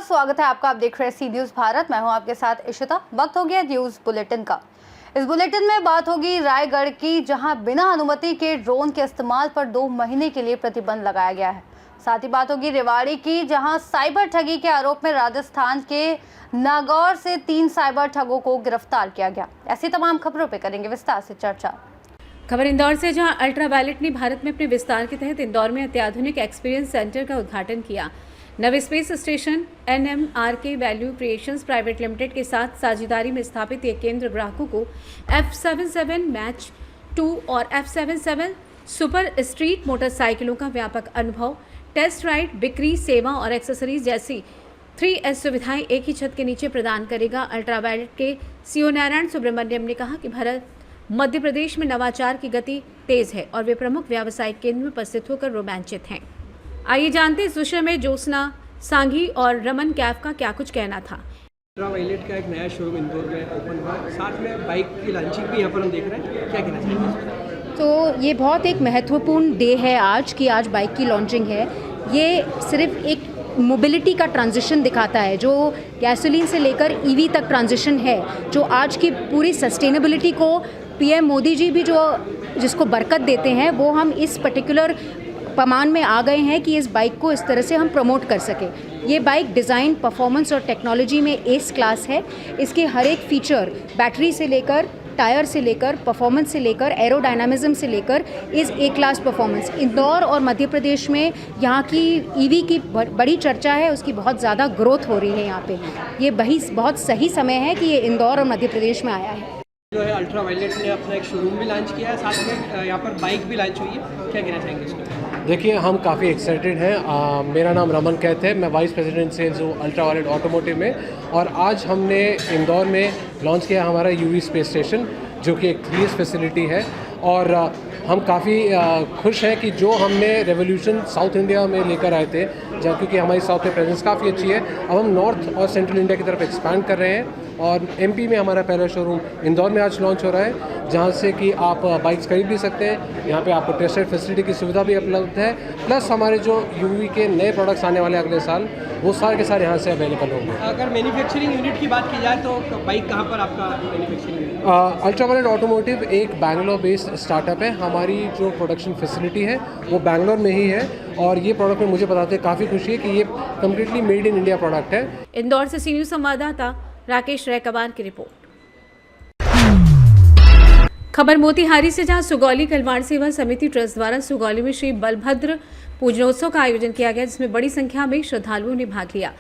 स्वागत है आपका। आप देख रहे हैं सी न्यूज़ भारत। मैं हूं आपके साथ इशिता। वक्त हो गया न्यूज़ बुलेटिन का। इस बुलेटिन में बात होगी रायगढ़ की, जहां बिना अनुमति के ड्रोन के इस्तेमाल पर 2 महीने के लिए प्रतिबंध लगाया गया है। साथ ही बात होगी रेवाड़ी की, जहां साइबर ठगी के आरोप में राजस्थान के नागौर से 3 साइबर ठगों को गिरफ्तार किया गया। ऐसी तमाम खबरों पर करेंगे विस्तार से चर्चा। खबर इंदौर से, जहां अल्ट्रावायलेट ने भारत में अपने विस्तार के तहत इंदौर में अत्याधुनिक एक्सपीरियंस सेंटर का उद्घाटन किया। नव space station NMRK value creations private limited के साथ साझेदारी में स्थापित ये केंद्र ग्राहकों को F77 मैच 2 और F77 सुपर स्ट्रीट मोटरसाइकिलों का व्यापक अनुभव, टेस्ट राइड, बिक्री, सेवा और एक्सेसरीज जैसी 3S सुविधाएं एक ही छत के नीचे प्रदान करेगा। अल्ट्रावायलेट के CEO नारायण सुब्रमण्यम ने कहा कि भारत मध्य प्रदेश में नवाचार की गति तेज है और वे प्रमुख व्यावसायिक केंद्र में उपस्थित होकर रोमांचित हैं। आइए जानते हैं इस विषय में जोसना सांघी और रमन कैफ का क्या कुछ कहना था। अल्ट्रावायलेट का एक नया शोरूम इंदौर में ओपन हुआ, साथ में बाइक की लॉन्चिंग भी यहाँ पर हम देख रहे हैं। क्या कहना चाहिए? तो ये बहुत एक महत्वपूर्ण डे है आज की, आज बाइक की लॉन्चिंग है। ये सिर्फ एक मोबिलिटी का ट्रांजिशन दिखाता है, जो गैसोलीन से लेकर EV तक ट्रांजिशन है, जो आज की पूरी सस्टेनेबिलिटी को PM मोदी जी भी जिसको बरकत देते हैं, वो हम इस पर्टिकुलर पैमाने में आ गए हैं कि इस बाइक को इस तरह से हम प्रमोट कर सकें। ये बाइक डिज़ाइन, परफॉर्मेंस और टेक्नोलॉजी में एस क्लास है। इसके हर एक फीचर, बैटरी से लेकर टायर से लेकर परफॉर्मेंस से लेकर एरोडायनामिज्म से लेकर is a class performance. Indore और मध्य प्रदेश में यहाँ की EV की बड़ी चर्चा है, उसकी बहुत ज़्यादा ग्रोथ हो रही है यहाँ पे। ये बहुत सही समय है कि ये इंदौर और मध्य प्रदेश में आया है। जो है अल्ट्रावायलेट ने अपना एक शोरूम भी लॉन्च किया है, साथ में यहाँ पर बाइक भी लॉन्च हुई है। क्या कहना चाहेंगे इसमें? देखिए, हम काफ़ी एक्साइटेड हैं। मेरा नाम रमन कैथ है, मैं वाइस प्रेसिडेंट सेल्स हूँ अल्ट्रावायलेट ऑटोमोटिव में। और आज हमने इंदौर में लॉन्च किया हमारा UV स्पेस स्टेशन, जो कि एक 3S फैसिलिटी है। और हम काफ़ी खुश हैं कि जो हमने रेवोल्यूशन साउथ इंडिया में लेकर आए थे, जहाँ क्योंकि हमारी साउथ में प्रेजेंस काफ़ी अच्छी है, अब हम नॉर्थ और सेंट्रल इंडिया की तरफ एक्सपैंड कर रहे हैं। और MP में हमारा पहला शोरूम इंदौर में आज लॉन्च हो रहा है, जहाँ से कि आप बाइक्स खरीद भी सकते हैं। यहाँ पे आपको टेस्ट राइड फैसिलिटी की सुविधा भी उपलब्ध है। प्लस हमारे जो UV के नए प्रोडक्ट्स आने वाले अगले साल, वो सारे के सारे यहाँ से अवेलेबल होंगे। अगर मैन्युफैक्चरिंग यूनिट की बात की जाए तो बाइक कहाँ पर आपका मैन्युफैक्चरिंग यूनिट? अल्ट्रावायलेट ऑटोमोटिव एक बैंगलोर बेस्ड स्टार्टअप है। हमारी जो प्रोडक्शन फैसिलिटी है वो बैंगलोर में ही है। और ये प्रोडक्ट में मुझे बताते काफ़ी खुशी है कि ये completely made in India product है। इंदौर से सी न्यूज़ संवाददाता राकेश रैकवार की रिपोर्ट। खबर मोतिहारी से, जहां सुगौली कलवाड़ सेवा समिति ट्रस्ट द्वारा सुगौली में श्री बलभद्र पूजनोत्सव का आयोजन किया गया, जिसमें बड़ी संख्या में श्रद्धालुओं ने भाग लिया।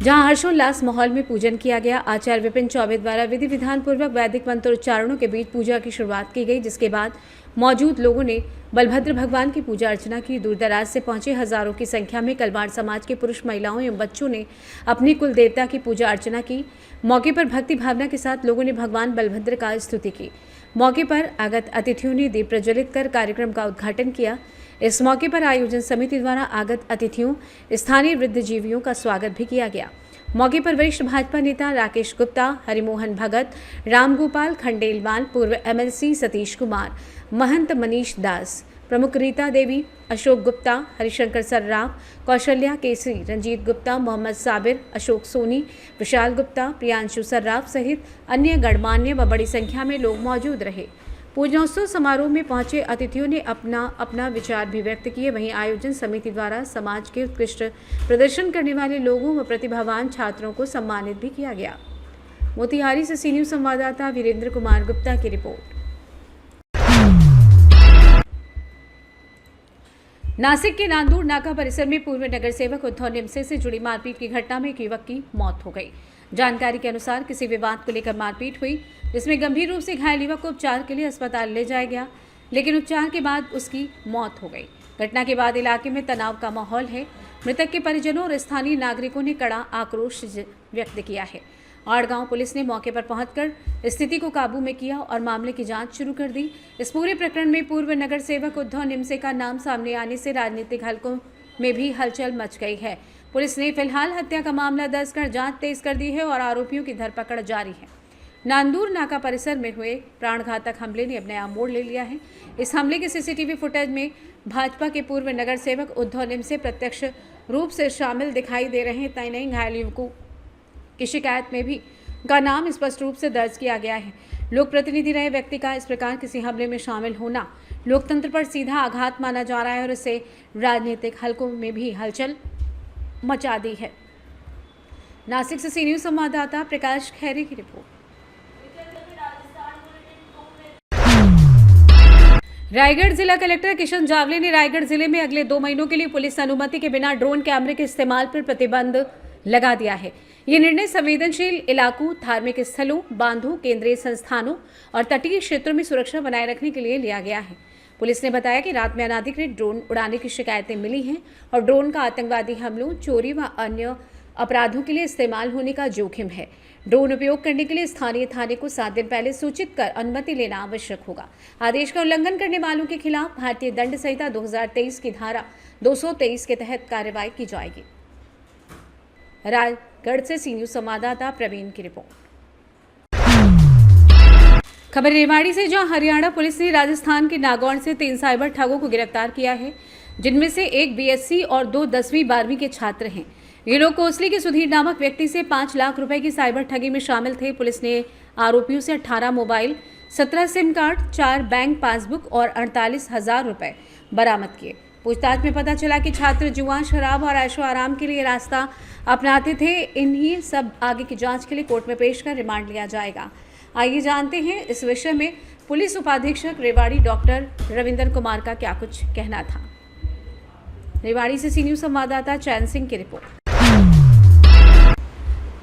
जहां हर्षोल्लास माहौल में पूजन किया गया। आचार्य विपिन चौबे द्वारा विधि विधान पूर्वक वैदिक मंत्रोच्चारणों के बीच पूजा की शुरुआत की गई, जिसके बाद मौजूद लोगों ने बलभद्र भगवान की पूजा अर्चना की। दूर दराज से पहुंचे हजारों की संख्या में कलवाड़ समाज के पुरुष, महिलाओं एवं बच्चों ने अपनी कुल देवता की पूजा अर्चना की। मौके पर भक्ति भावना के साथ लोगों ने भगवान बलभद्र का स्तुति की। मौके पर आगत अतिथियों ने दीप प्रज्वलित कर कार्यक्रम का उद्घाटन किया। इस मौके पर आयोजन समिति द्वारा आगत अतिथियों, स्थानीय वृद्धजीवियों का स्वागत भी किया गया। मौके पर वरिष्ठ भाजपा नेता राकेश गुप्ता, हरिमोहन भगत, रामगोपाल खंडेलवाल, पूर्व MLC सतीश कुमार, महंत मनीष दास, प्रमुख रीता देवी, अशोक गुप्ता, हरिशंकर सर्राफ, कौशल्या केसरी, रंजीत गुप्ता, मोहम्मद साबिर, अशोक सोनी, विशाल गुप्ता, प्रियांशु सर्राफ सहित अन्य गणमान्य व बड़ी संख्या में लोग मौजूद रहे। पूजनोत्सव समारोह में पहुंचे अतिथियों ने अपना विचार भी व्यक्त किए। वहीं आयोजन समिति द्वारा समाज के उत्कृष्ट प्रदर्शन करने वाले लोगों व प्रतिभावान छात्रों को सम्मानित भी किया गया। मोतिहारी से सी न्यूज़ संवाददाता वीरेंद्र कुमार गुप्ता की रिपोर्ट। नासिक के नांदूर नाका परिसर में पूर्व नगर सेवक उद्धव निमसे से जुड़ी मारपीट की घटना में एक युवक की मौत हो गई। जानकारी के अनुसार किसी विवाद को लेकर मारपीट हुई, जिसमें गंभीर रूप से घायल युवक को उपचार के लिए अस्पताल ले जाया गया, लेकिन उपचार के बाद उसकी मौत हो गई। घटना के बाद इलाके में तनाव का माहौल है। मृतक के परिजनों और स्थानीय नागरिकों ने कड़ा आक्रोश व्यक्त किया है। आड़गांव पुलिस ने मौके पर पहुंचकर स्थिति को काबू में किया और मामले की जांच शुरू कर दी। इस पूरे प्रकरण में पूर्व नगर सेवक उद्धव निमसे का नाम सामने आने से राजनीतिक हलकों में भी हलचल मच गई है। पुलिस ने फिलहाल हत्या का मामला दर्ज कर जांच तेज कर दी है और आरोपियों की धरपकड़ जारी है। नांदूर नाका परिसर में हुए प्राणघातक हमले ने अब नया मोड़ ले लिया है। इस हमले के CCTV फुटेज में भाजपा के पूर्व नगर सेवक उद्धव निमसे प्रत्यक्ष रूप से शामिल दिखाई दे रहे हैं। तय नहीं, घायल युवकों की शिकायत में भी का नाम स्पष्ट रूप से दर्ज किया गया है। लोक प्रतिनिधि रहे व्यक्ति का इस प्रकार किसी हमले में शामिल होना लोकतंत्र पर सीधा आघात माना जा रहा है और इससे राजनीतिक हलकों में भी हलचल मचा दी है। नासिक से सी न्यूज़ संवाददाता प्रकाश खैरे की रिपोर्ट। रायगढ़ जिला कलेक्टर किशन जावले ने रायगढ़ जिले में अगले 2 महीनों के लिए पुलिस अनुमति के बिना ड्रोन कैमरे के इस्तेमाल पर प्रतिबंध लगा दिया है। ये निर्णय संवेदनशील इलाकों, धार्मिक स्थलों, बांधों, केंद्रीय संस्थानों और तटीय क्षेत्रों में सुरक्षा बनाए रखने के लिए लिया गया है। पुलिस ने बताया कि रात में अनाधिकृत ड्रोन उड़ाने की शिकायतें मिली हैं और ड्रोन का आतंकवादी हमलों, चोरी व अन्य अपराधों के लिए इस्तेमाल होने का जोखिम है। ड्रोन उपयोग करने के लिए स्थानीय थाने को 7 दिन पहले सूचित कर अनुमति लेना आवश्यक होगा। आदेश का उल्लंघन करने वालों के खिलाफ भारतीय दंड संहिता 2023 की धारा 223 के तहत कार्रवाई की जाएगी। रायगढ़ से सी न्यूज़ संवाददाता प्रवीण की रिपोर्ट। खबर रेवाड़ी से, जहां हरियाणा पुलिस ने राजस्थान के नागौर से 3 साइबर ठगों को गिरफ्तार किया है, जिनमें से एक बीएससी और 2 10वीं-12वीं के छात्र हैं। ये लोग कोसली के सुधीर नामक व्यक्ति से 5 लाख रुपए की साइबर ठगी में शामिल थे। पुलिस ने आरोपियों से 18 mobile, 17 SIM card, 4 bank passbook और 48,000 रुपए बरामद किए। पूछताछ में पता चला कि छात्र जुआ, शराब और ऐशो आराम के लिए रास्ता अपनाते थे। इन्हीं सब आगे की जांच के लिए कोर्ट में पेश कर रिमांड लिया जाएगा। आइए जानते हैं इस विषय में पुलिस उपाधीक्षक रेवाड़ी डॉक्टर रविंदर कुमार का क्या कुछ कहना था। रेवाड़ी से सी न्यूज़ संवाददाता चैन सिंह की रिपोर्ट।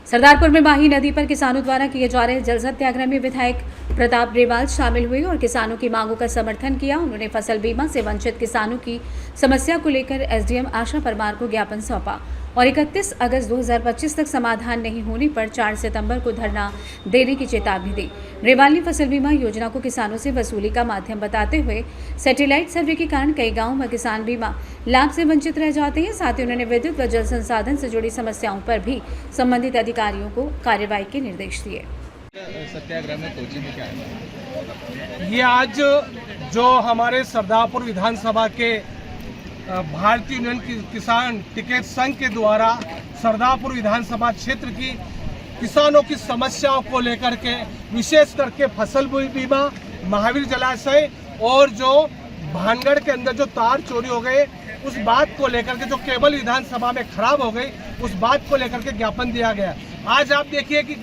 सरदारपुर में माही नदी पर किसानों द्वारा किए जा रहे जल सत्याग्रह में विधायक प्रताप रेवाल शामिल हुए और किसानों की मांगों का समर्थन किया। उन्होंने फसल बीमा से वंचित किसानों की समस्या को लेकर एसडीएम आशा परमार को ज्ञापन सौंपा और 31 अगस्त 2025 तक समाधान नहीं होने पर 4 सितंबर को धरना देने की चेतावनी दी। रेवाल ने फसल बीमा योजना को किसानों से वसूली का माध्यम बताते हुए सैटेलाइट सर्वे के कारण कई गांवों में किसान बीमा लाभ से वंचित रह जाते हैं। साथ ही उन्होंने विद्युत व जल संसाधन से जुड़ी समस्याओं पर भी संबंधित अधिकारियों को कार्रवाई के निर्देश दिए। सत्याग्रह में कोची में क्या है? ये आज जो हमारे सरदारपुर विधानसभा के भारतीय यूनियन किसान टिकट संघ के द्वारा सरदारपुर विधानसभा क्षेत्र की किसानों की समस्याओं को लेकर के विशेष करके फसल बीमा, महावीर जलाशय और जो भानगढ़ के अंदर जो तार चोरी हो गए उस बात को लेकर के, जो केवल विधानसभा में खराब हो गई उस बात को लेकर के ज्ञापन दिया गया। आज आप देखिए कि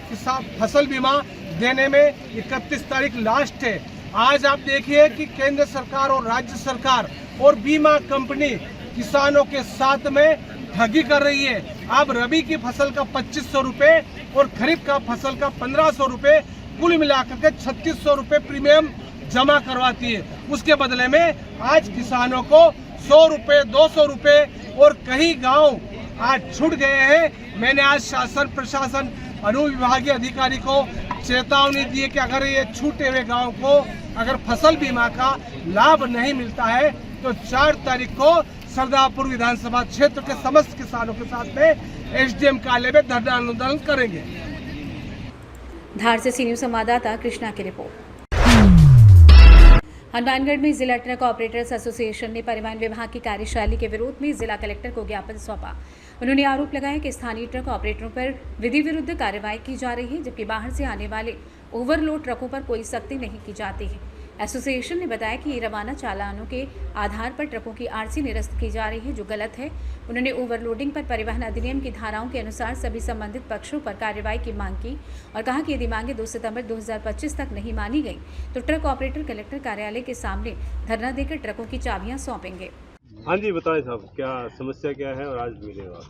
फसल बीमा देने में 31 तारीख लास्ट है। आज आप देखिए कि केंद्र सरकार और राज्य सरकार और बीमा कंपनी किसानों के साथ में ठगी कर रही है। अब रबी की फसल का 2500 रुपये और खरीफ का फसल का 1500 रुपये, कुल मिलाकर के 3600 रुपये प्रीमियम जमा करवाती है। उसके बदले में आज किसानों को 100 रुपये, 200 रुपये और कई गांव आज छूट गए हैं। मैंने आज शासन प्रशासन अनुविभागीय अधिकारी को चेतावनी दी है कि अगर ये छूटे हुए गांव को अगर फसल बीमा का लाभ नहीं मिलता है तो 4 तारीख को सरदारपुर विधानसभा क्षेत्र के समस्त किसानों के साथ में एसडीएम कार्यालय में धरना आंदोलन करेंगे। धार से सी न्यूज़ संवाददाता कृष्णा की रिपोर्ट। हनुमानगढ़ में जिला ट्रक ऑपरेटर्स एसोसिएशन ने परिवहन विभाग की कार्यशैली के विरोध में जिला कलेक्टर को ज्ञापन सौंपा। उन्होंने आरोप लगाया कि स्थानीय ट्रक ऑपरेटरों पर विधि विरुद्ध कार्रवाई की जा रही है, जबकि बाहर से आने वाले ओवरलोड ट्रकों पर कोई सख्ती नहीं की जाती है। एसोसिएशन ने बताया कि ये रवाना चालानों के आधार पर ट्रकों की आरसी निरस्त की जा रही है, जो गलत है। उन्होंने ओवरलोडिंग पर परिवहन अधिनियम की धाराओं के अनुसार सभी संबंधित पक्षों पर कार्रवाई की मांग की और कहा कि यदि मांगे 2 सितंबर 2025 तक नहीं मानी गई तो ट्रक ऑपरेटर कलेक्टर कार्यालय के सामने धरना देकर ट्रकों की चाबियां सौंपेंगे। हाँ जी, बताएं साहब, क्या समस्या क्या है और आज मिलेगा?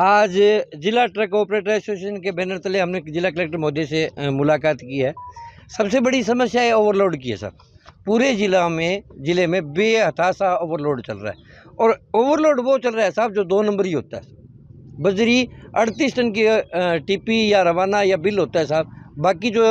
आज जिला ट्रक ऑपरेटर एसोसिएशन के बैनर तले हमने जिला कलेक्टर महोदय से मुलाकात की है। सबसे बड़ी समस्या है ओवरलोड की है सर। पूरे जिले में बेहताशा ओवरलोड चल रहा है और ओवरलोड वो चल रहा है साहब जो 2 नंबर ही होता है। बजरी 38 टन की टीपी या रवाना या बिल होता है साहब। बाकी जो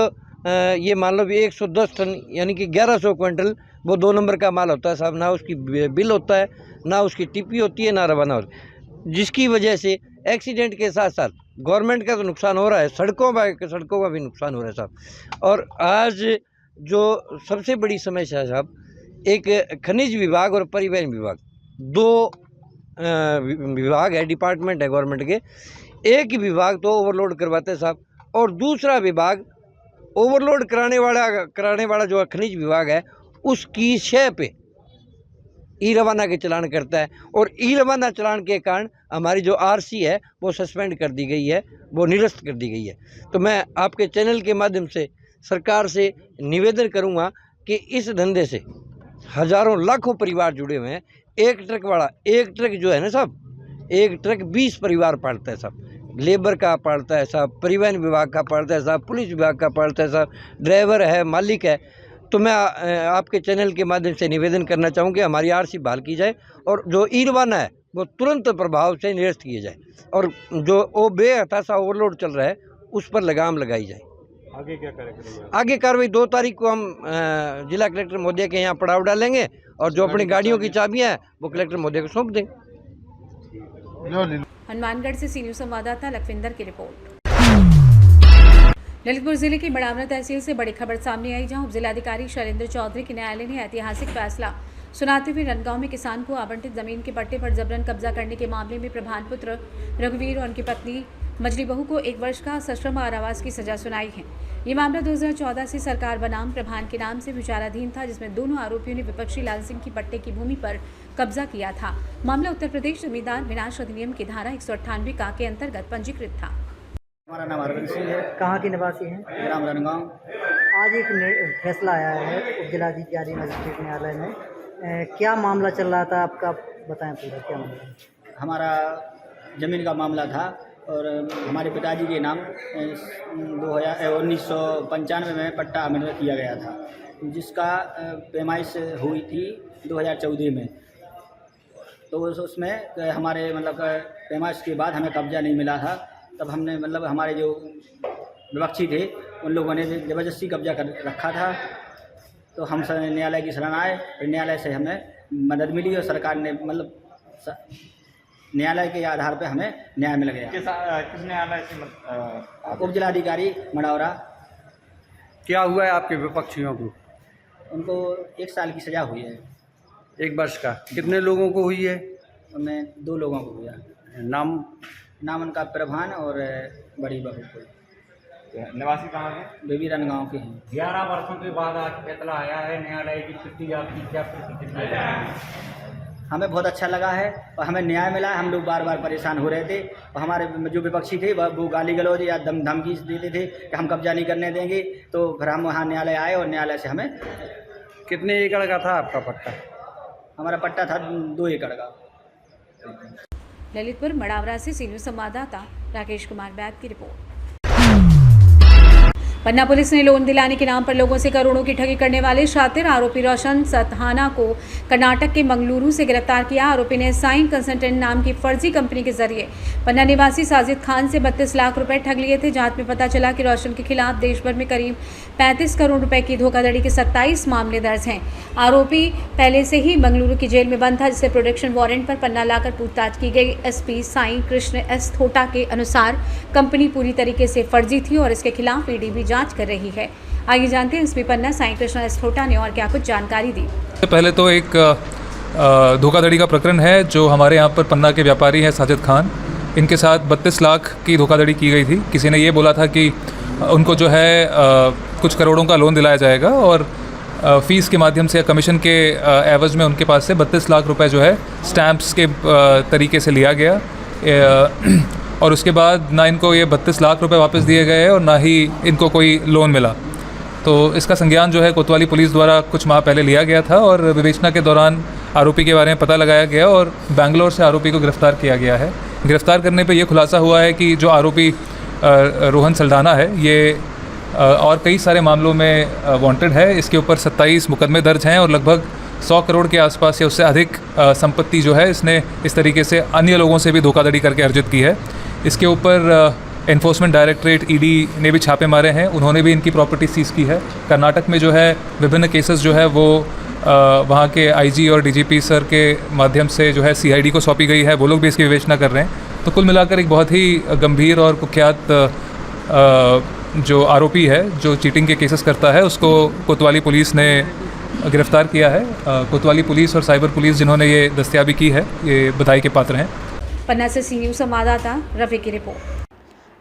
ये मान लो 110 टन यानी कि 1100 क्विंटल वो 2 नंबर का माल होता है साहब। ना उसकी बिल होता है, ना उसकी टीपी होती है, ना रवाना होती है, जिसकी वजह से एक्सीडेंट के साथ साथ गवर्नमेंट का तो नुकसान हो रहा है, सड़कों का भी नुकसान हो रहा है साहब। और आज जो सबसे बड़ी समस्या है साहब, एक खनिज विभाग और परिवहन विभाग 2 विभाग है, डिपार्टमेंट है गवर्नमेंट के, एक ही विभाग तो ओवरलोड करवाते हैं साहब, और दूसरा विभाग ओवरलोड कराने वाला जो खनिज विभाग है उसकी शय पे ई रवाना के चलान करता है, और ई रवाना चलान के कारण हमारी जो आरसी है वो सस्पेंड कर दी गई है, वो निरस्त कर दी गई है। तो मैं आपके चैनल के माध्यम से सरकार से निवेदन करूंगा कि इस धंधे से हज़ारों लाखों परिवार जुड़े हुए हैं। एक ट्रक जो है ना साहब, एक ट्रक 20 परिवार पालता है साहब, लेबर का पालता है साहब, परिवहन विभाग का पालता है साहब, पुलिस विभाग का पालता है साहब, ड्राइवर है, मालिक है। तो मैं आपके चैनल के माध्यम से निवेदन करना चाहूँ कि हमारी आरसी बहाल की जाए और जो ई रवाना है वो तुरंत प्रभाव से निरस्त किया जाए, और जो वो बेहताशा ओवरलोड चल रहा है उस पर लगाम लगाई जाए। आगे क्या करेंगे? आगे कार्रवाई 2 तारीख को हम जिला कलेक्टर महोदय के यहाँ पड़ाव डालेंगे, और जो अपनी गाड़ियों की चाबियाँ हैं वो कलेक्टर महोदय को सौंप देंगे। हनुमानगढ़ से सी न्यूज़ संवाददाता लखविंदर की रिपोर्ट। ललितपुर जिले की बड़ावना तहसील से बड़ी खबर सामने आई, जहां उप जिलाधिकारी शैलेंद्र चौधरी के न्यायालय ने ऐतिहासिक फैसला सुनाते हुए रनगांव में किसान को आवंटित जमीन के पट्टे पर जबरन कब्जा करने के मामले में प्रधान पुत्र रघुवीर और उनकी पत्नी मजली बहू को 1 वर्ष का सश्रम कारावास की सजा सुनाई है। ये मामला 2014 से सरकार बनाम प्रभान के नाम से विचाराधीन था, जिसमें दोनों आरोपियों ने विपक्षी लाल सिंह की पट्टे की भूमि पर कब्जा किया था। मामला उत्तर प्रदेश जमींदार विनाश अधिनियम की धारा 198 का के अंतर्गत पंजीकृत था। हमारा नाम अरविंद सिंह है। कहाँ के निवासी हैं? ग्राम रनगांव। आज एक फैसला आया है उप जिलाधिकारी मजिस्ट्रेट न्यायालय में, क्या मामला चल रहा था आपका, बताएं पूरा क्या मामला है? हमारा ज़मीन का मामला था और हमारे पिताजी के नाम 1995 में पट्टा अमेंड किया गया था, जिसका पैमाइश हुई थी 2014 में। तो उसमें हमारे मतलब पैमाइश के बाद हमें कब्जा नहीं मिला था, तब हमने मतलब हमारे जो विपक्षी थे उन लोगों ने ज़बरदस्ती कब्जा कर रखा था। तो हम न्यायालय की शरण आए, न्यायालय से हमें मदद मिली और सरकार ने मतलब न्यायालय के आधार पे हमें न्याय मिल गया। किस न्यायालय से? उप जिलाधिकारी मड़ौरा। क्या हुआ है आपके विपक्षियों को? उनको 1 साल की सज़ा हुई है। 1 वर्ष का? कितने लोगों को हुई है? उनमें 2 लोगों को हुआ। नाम उनका प्रभान और बड़ी बहू को। निवासी कहाँ के? बेबी रनगांव के हैं। 11 वर्षों के बाद आज फैसला आया है न्यायालय की प्रति आपकी क्या प्रतिक्रिया है? हमें बहुत अच्छा लगा है और हमें न्याय मिला है। हम लोग बार बार परेशान हो रहे थे और हमारे जो विपक्षी थे वो गाली गलौज या धमकी देते थे कि हम कब्जा नहीं करने देंगे। तो फिर हम वहाँ न्यायालय आए और न्यायालय से हमें। कितने एकड़ का था आपका पट्टा? हमारा पट्टा था 2 एकड़ का। ललितपुर मड़ावरा से सी न्यूज़ संवाददाता राकेश कुमार बैद की रिपोर्ट। पन्ना पुलिस ने लोन दिलाने के नाम पर लोगों से करोड़ों की ठगी करने वाले शातिर आरोपी रोशन सतहाना को कर्नाटक के मंगलुरु से गिरफ्तार किया। आरोपी ने साइन कंसल्टेंट नाम की फर्जी कंपनी के जरिए पन्ना निवासी साजिद खान से 32 लाख रुपए ठग लिए थे। जांच में पता चला कि रोशन के खिलाफ देश भर में करीब 35 करोड़ रुपए की धोखाधड़ी के 27 मामले दर्ज हैं। आरोपी पहले से ही मंगलुरु की जेल में बंद था, जिसे प्रोटेक्शन वारंट पर पन्ना लाकर पूछताछ की गई। एसपी साई कृष्ण एस थोटा के अनुसार कंपनी पूरी तरीके से फर्जी थी और इसके खिलाफ ईडी भी जांच कर रही है। आइए जानते हैं एसपी पन्ना साई कृष्ण एस थोटा ने और क्या कुछ जानकारी दी। पहले तो एक धोखाधड़ी का प्रकरण है जो हमारे यहाँ पर पन्ना के व्यापारी हैं साजिद खान, इनके साथ 32 लाख की धोखाधड़ी की गई थी। किसी ने ये बोला था कि उनको जो है कुछ करोड़ों का लोन दिलाया जाएगा और फ़ीस के माध्यम से या कमीशन के एवज में उनके पास से 32 लाख रुपए जो है स्टैम्प्स के तरीके से लिया गया और उसके बाद ना इनको ये 32 लाख रुपए वापस दिए गए और ना ही इनको कोई लोन मिला। तो इसका संज्ञान जो है कोतवाली पुलिस द्वारा कुछ माह पहले लिया गया था और विवेचना के दौरान आरोपी के बारे में पता लगाया गया और बेंगलोर से आरोपी को गिरफ्तार किया गया है। गिरफ्तार करने पे ये खुलासा हुआ है कि जो आरोपी रोहन सल्ढाना है ये और कई सारे मामलों में वांटेड है। इसके ऊपर 27 मुकदमे दर्ज हैं और लगभग 100 करोड़ के आसपास या उससे अधिक संपत्ति जो है इसने इस तरीके से अन्य लोगों से भी धोखाधड़ी करके अर्जित की है। इसके ऊपर एनफोर्समेंट डायरेक्टरेट ईडी ने भी छापे मारे हैं, उन्होंने भी इनकी प्रॉपर्टी सीज़ की है। कर्नाटक में जो है विभिन्न केसेस जो है वो वहाँ के आईजी और डीजीपी सर के माध्यम से जो है सीआईडी को सौंपी गई है, वो लोग भी इसकी विवेचना कर रहे हैं। तो कुल मिलाकर एक बहुत ही गंभीर और कुख्यात जो आरोपी है जो चीटिंग के केसेस करता है उसको कोतवाली पुलिस ने गिरफ्तार किया है। कोतवाली पुलिस और साइबर पुलिस जिन्होंने ये दस्तयाबी की है, ये बधाई के पात्र हैं। पन्ना से सी न्यूज़ संवाददाता रवि की रिपोर्ट।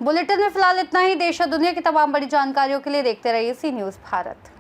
बुलेटिन में फिलहाल इतना ही। देश और दुनिया की तमाम बड़ी जानकारियों के लिए देखते रहिए सी न्यूज़ भारत।